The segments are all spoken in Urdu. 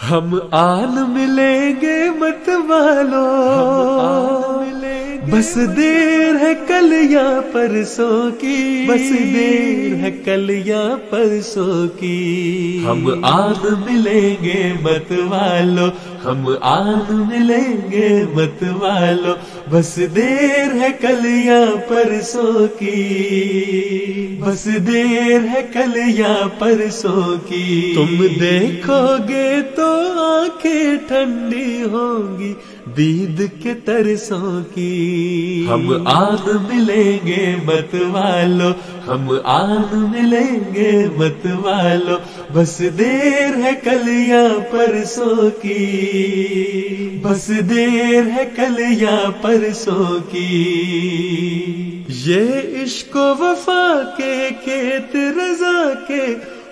ہم آن ملیں گے مت والو، بس دیر ہے کل یا پرسوں کی، بس دیر ہے کل یا پرسوں کی۔ ہم آن ملیں گے مت والو، ہم آن ملیں گے مت والو، بس دیر ہے کل یا پرسوں کی، بس دیر ہے کل یا پرسوں کی۔ تم دیکھو گے تو آنکھیں ٹھنڈی ہوں گی دید کے ترسوں کی۔ ہم آن ملیں گے مت والو، ہم آن ملیں گے مت والو، بس دیر ہے کل یا پرسوں کی، بس دیر ہے کل یا پرسوں کی۔ یہ عشق و وفا کے کھیت رضا کے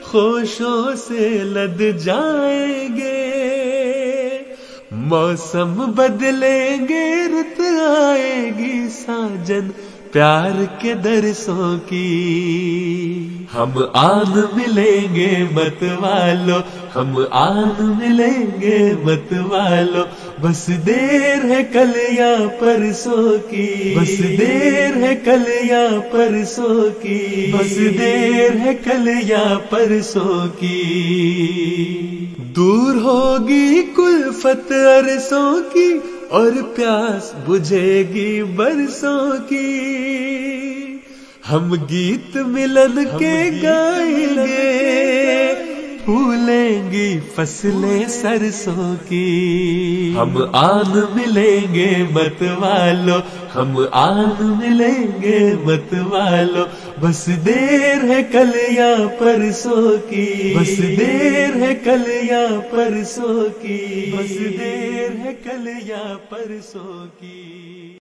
خوشوں سے لد جائیں گے، موسم بدلیں گے رت آئے گی ساجن پیار کے درسوں کی۔ ہم آن ملیں گے مت والو، ہم آن ملیں گے مت والو، بس دیر ہے کل یا پرسوں کی، بس دیر ہے کل یا پرسوں کی، بس دیر ہے کل یا پرسوں کی۔ دور ہوگی کلفت عرصوں کی اور پیاس بجھے گی برسوں کی، ہم گیت ملن کے گائیں گے، پھولیں گی فصلیں سرسوں کی۔ ہم آن ملیں گے مت والو، ہم آن ملیں گے مت والو، بس دیر ہے کل یا پرسوں کی، بس دیر ہے کل یا پرسوں کی، بس دیر ہے کل یا پرسوں کی۔